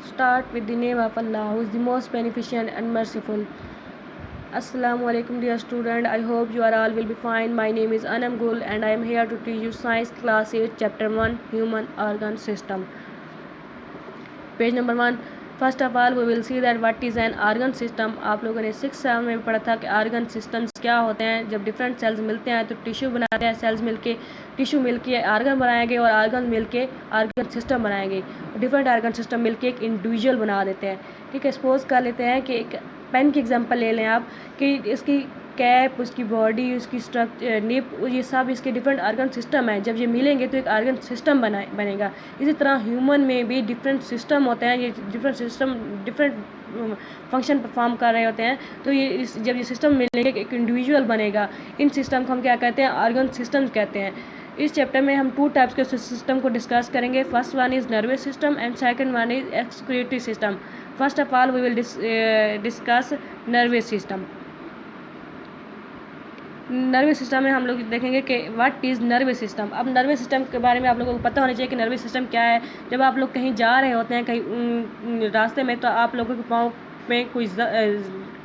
Start with the name of Allah, who is the most beneficent and merciful. Assalamu alaikum dear student. I hope you are all will be fine. My name is Anam Gul and I am here to teach you Science Class 8 Chapter 1 Human Organ System. Page number 1. First of all we will see that what is an organ system. आप लोगों ने 6-7 में पढ़ा था कि organ systems क्या होते हैं. जब डिफरेंट सेल्स मिलते हैं तो टिश्यू बनाते हैं, सेल्स मिलके टिश्यू मिलके आर्गन बनाएंगे और आर्गन मिलके आर्गन सिस्टम बनाएंगे. डिफरेंट आर्गन सिस्टम मिलके एक इंडिविजुअल बना देते हैं. ठीक है, सपोज कर लेते हैं कि एक पेन की एग्जांपल ले लें आप कि इसकी कैप, उसकी बॉडी, उसकी स्ट्रक्चर, निप, ये सब इसके डिफरेंट आर्गन सिस्टम हैं. जब ये मिलेंगे तो एक आर्गन सिस्टम बनेगा. इसी तरह ह्यूमन में भी डिफरेंट सिस्टम होते हैं. ये different system different function perform कर रहे होते हैं. तो ये जब ये सिस्टम मिलेंगे एक इंडिविजुअल बनेगा. इन सिस्टम को हम क्या कहते हैं? ऑर्गन सिस्टम कहते हैं. इस चैप्टर में हम 2 टाइप्स के सिस्टम को डिस्कस करेंगे. First one is nervous system and second one is excretory system. First of all we will discuss nervous system. Nervous system में हम लोग देखेंगे कि व्हाट इज़ नर्वस सिस्टम. अब नर्वस सिस्टम के बारे में आप लोगों को पता होना चाहिए कि नर्वस सिस्टम क्या है. जब आप लोग कहीं जा रहे होते हैं कहीं रास्ते में, तो आप लोगों के पाँव में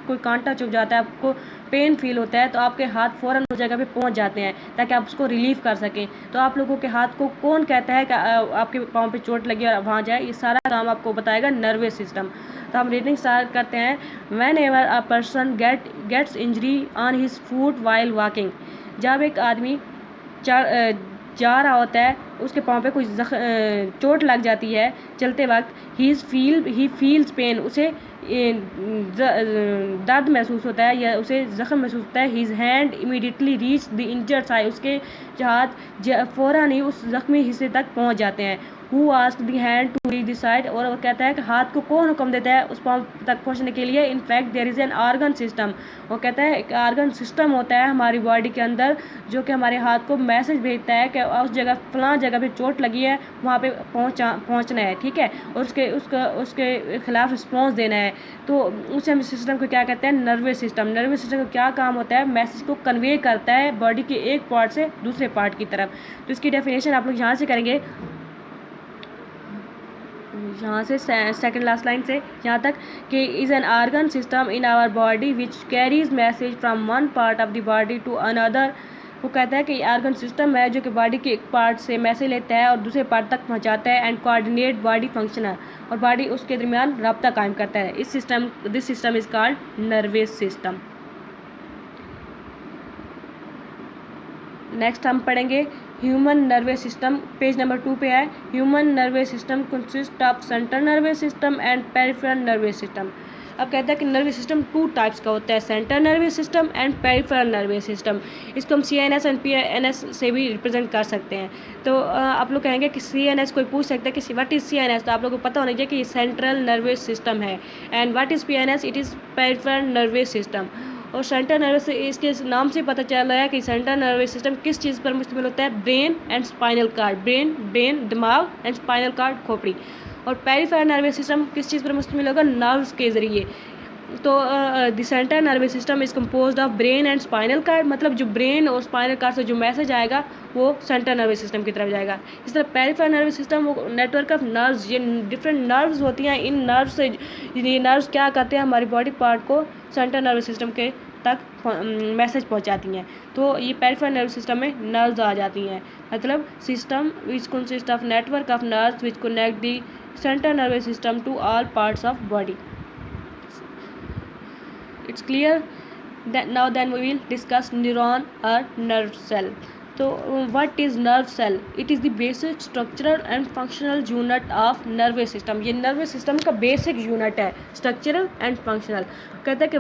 कोई कांटा चुभ जाता है, आपको पेन फील होता है, तो आपके हाथ फ़ौरन उस जगह पे पहुंच जाते हैं ताकि आप उसको रिलीव कर सकें. तो आप लोगों के हाथ को कौन कहता है कि आपके पाँव पे चोट लगी और वहाँ जाए? ये सारा काम आपको बताएगा नर्वस सिस्टम. तो हम रीडिंग स्टार्ट करते हैं. Whenever a person gets injury on his foot while walking. जब एक आदमी जा रहा होता है, उसके पाँव पे कुछ चोट लग जाती है चलते वक्त, ही फील्स पेन, उसे दर्द महसूस होता है या उसे ज़ख्म महसूस होता है. His hand immediately reach the injured side. उसके हाथ फ़ौरन ही उस ज़ख्मी हिस्से तक पहुंच जाते हैं. Who ask the hand to reach the side. और वो कहता है कि हाथ को कौन हुक्म देता है उस पाँव तक पहुंचने के लिए? In fact there is an organ system. वो कहता है एक ऑर्गन सिस्टम होता है हमारी बॉडी के अंदर जो कि हमारे हाथ को मैसेज भेजता है कि उस जगह फलां जगह पे चोट लगी है, वहाँ पे पहुँचना है. ठीक है, और उसके खिलाफ रिस्पॉन्स देना है. तो उस सिस्टम को क्या कहते हैं? Nervous system. नर्वस सिस्टम का क्या काम होता है? मैसेज को कन्वे करता है बॉडी के एक पार्ट से दूसरे पार्ट की तरफ. तो इसकी डेफिनेशन आप लोग यहाँ से करेंगे, यहाँ से सेकंड लास्ट लाइन से यहाँ तक कि is an organ system in our body which carries message from one part of the body to another. वो कहता है कि ऑर्गन सिस्टम है जो कि बॉडी के एक पार्ट से मैसेज लेता है और दूसरे पार्ट तक पहुँचाता है. एंड कोऑर्डिनेट बॉडी फंक्शन, और बॉडी उसके दरमियान रब्ता कायम करता है. This system is called nervous system. Next हम पढ़ेंगे human nervous system. Page number 2 पे है. Human nervous system consist of central nervous system and peripheral nervous system. अब कहता है कि नर्वस सिस्टम 2 टाइप्स का होता है, central nervous system and peripheral nervous system. इसको हम CNS एंड PNS से भी रिप्रेजेंट कर सकते हैं. तो आप लोग कहेंगे कि CNS कोई पूछ सकता है कि व्हाट इज़ CNS. तो आप लोगों को पता होना चाहिए कि ये सेंट्रल नर्वस सिस्टम है. And what is PNS? It is peripheral nervous system. और सेंट्रल नर्वस, इसके नाम से पता चल रहा है कि सेंट्रल नर्वस सिस्टम किस चीज़ पर मुश्तमिल होता है? Brain and spinal cord. Brain दिमाग, एंड स्पाइनल कार्ड खोपड़ी. और पेरिफेरल नर्वस सिस्टम किस चीज़ पर मुश्तमिल होगा? नर्व्स के ज़रिए. तो the central nervous system is composed of brain and spinal cord. मतलब जो ब्रेन और स्पाइनल कार्ड से जो मैसेज आएगा वो सेंट्रल नर्वस सिस्टम की तरफ जाएगा. इस तरह पेरिफेरल नर्वस सिस्टम वो नेटवर्क ऑफ नर्व्स, ये डिफरेंट नर्व्स होती हैं. इन नर्व्स से ये नर्व्स क्या करते हैं? हमारी बॉडी पार्ट को सेंट्रल नर्वस सिस्टम के तक मैसेज पहुंचाती हैं. तो ये पेरिफेरल नर्वस सिस्टम में नर्व्स आ जाती हैं. मतलब system which consist of network of nerves which connect the central nervous system to all parts of body. It's clear that now then we will discuss neuron or nerve cell. तो what is nerve cell? It is the basic structural and functional unit of nervous system. ये nervous system का basic unit है, structural and functional. कहते हैं कि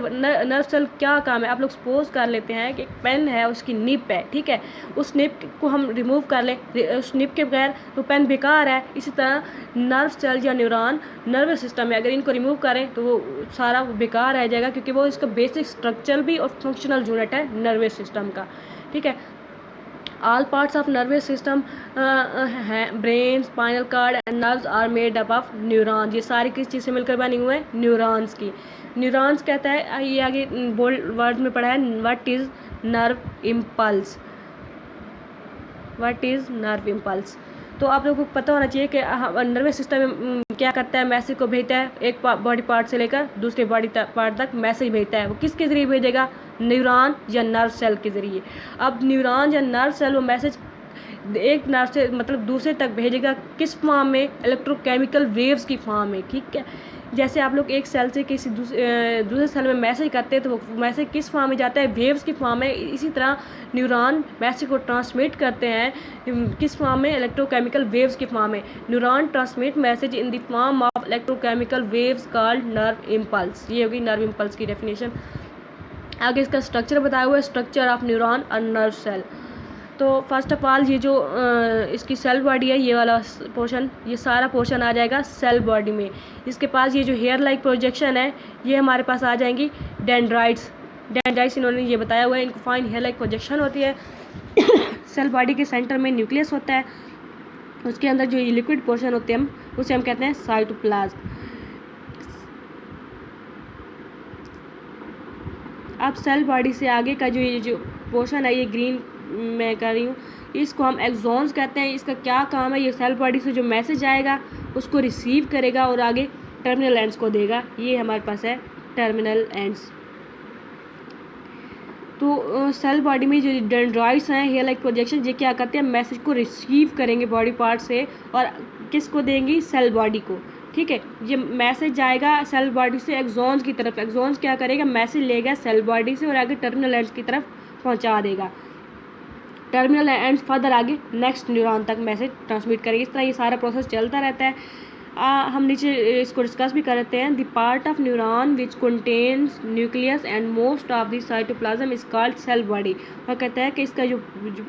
nerve cell क्या काम है. आप लोग सपोज कर लेते हैं कि एक पेन है, उसकी निप है. ठीक है, उस निप को हम रिमूव कर लें, उस निप के बगैर तो पेन बेकार है. इसी तरह नर्व सेल या न्यूरॉन नर्वस सिस्टम है, अगर इनको रिमूव करें तो वो सारा बेकार रह जाएगा क्योंकि वो इसका बेसिक स्ट्रक्चर भी और फंक्शनल यूनिट है नर्वस सिस्टम का. ठीक है, all parts of nervous system brain, spinal cord and nerves are made up of neurons. ये सारी किस चीज़ से मिलकर बनी हुए हैं? न्यूरॉन्स की. न्यूरॉन्स कहता है, ये आगे बोल्ड वर्ड में पढ़ा है, what is nerve impulse. What is nerve impulse. तो आप लोगों को पता होना चाहिए कि नर्वस सिस्टम क्या करता है, मैसेज को भेजता है, एक बॉडी पार्ट से लेकर दूसरे बॉडी पार्ट तक मैसेज भेजता है। वो किसके ज़रिए भेजेगा, न्यूरॉन या नर्व सेल के ज़रिए। अब न्यूरॉन या नर्व सेल वो मैसेज एक नर्व से मतलब दूसरे तक भेजेगा, किस फॉर्म में, इलेक्ट्रोकेमिकल वेव्स की फॉर्म में। ठीक है, जैसे आप लोग एक सेल से किसी दूसरे सेल में मैसेज करते हैं तो वो मैसेज किस फॉर्म में जाता है, वेव्स की फॉर्म में। इसी तरह न्यूरॉन मैसेज को ट्रांसमिट करते हैं किस फॉर्म में, इलेक्ट्रोकेमिकल वेव्स की फॉर्म में। Neuron transmit message in the form of electrochemical waves called nerve impulse. ये होगी नर्व इम्पल्स की डेफिनेशन। आगे इसका स्ट्रक्चर बताया हुआ है, स्ट्रक्चर ऑफ न्यूरॉन और नर्व सेल। तो फर्स्ट ऑफ ऑल ये जो इसकी सेल बॉडी है, ये वाला पोर्शन, ये सारा पोर्शन आ जाएगा सेल बॉडी में। इसके पास ये जो हेयर लाइक प्रोजेक्शन है, ये हमारे पास आ जाएंगी डेंड्राइट्स। डेंड्राइट्स इन्होंने ये बताया हुआ है, इनको फाइन हेयर लाइक प्रोजेक्शन होती है। सेल बॉडी के सेंटर में न्यूक्लियस होता है, उसके अंदर जो ये लिक्विड पोर्शन होते हैं उसे हम कहते हैं साइटोप्लाज्म। अब सेल बॉडी से आगे का जो पोर्शन है, ये ग्रीन मैं कर रही हूँ, इसको हम एक्सॉन्स कहते हैं। इसका क्या काम है, ये सेल बॉडी से जो मैसेज आएगा उसको रिसीव करेगा और आगे टर्मिनल एंड्स को देगा। ये हमारे पास है टर्मिनल एंड्स। तो सेल बॉडी में जो डेंड्राइट्स हैं, हेयर लाइक प्रोजेक्शन, ये क्या करते हैं, मैसेज को रिसीव करेंगे बॉडी पार्ट से और किसको देंगी, सेल बॉडी को। ठीक है, ये मैसेज जाएगा सेल बॉडी से एक्सॉन्स की तरफ। एक्सॉन्स क्या करेगा, मैसेज लेगा सेल बॉडी से और आगे टर्मिनल एंड्स की तरफ पहुंचा देगा। टर्मिनल एंड्स फर्दर आगे नेक्स्ट न्यूरॉन तक मैसेज ट्रांसमिट करेगी। इस तरह ये सारा प्रोसेस चलता रहता है। हम नीचे इसको डिस्कस भी करते हैं। The part of neuron which contains nucleus and most of the cytoplasm is called cell body. और कहता है कि इसका जो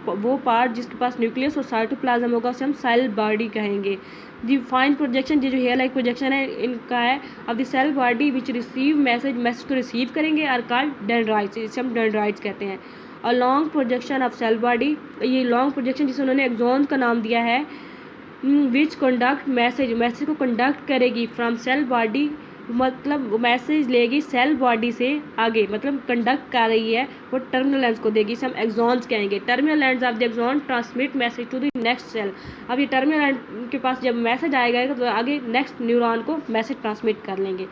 वो पार्ट जिसके पास न्यूक्लियस और साइटोप्लाज्म होगा उसे हम सेल बॉडी कहेंगे। दी फाइन प्रोजेक्शन, जो हेयर लाइक प्रोजेक्शन है इनका है, of the cell body which receive message को रिसीव करेंगे आर कॉल्ड डेंड्राइट्स। इसे हम डेंड्राइट्स कहते हैं। और long projection of cell body, ये लॉन्ग प्रोजेक्शन जिसे उन्होंने एक्सॉन का नाम दिया है, विच कंडक्ट मैसेज को कंडक्ट करेगी फ्रॉम सेल बॉडी, मतलब मैसेज लेगी सेल बॉडी से आगे, मतलब कंडक्ट कर रही है, वो टर्मिनल एंड्स को देगी। इसे हम एक्सॉन्स कहेंगे। Terminal ends of the axon transmit message to the next cell. अब ये टर्मिनल एंड के पास जब मैसेज आएगा तो आगे नेक्स्ट न्यूरॉन को मैसेज ट्रांसमिट कर लेंगे।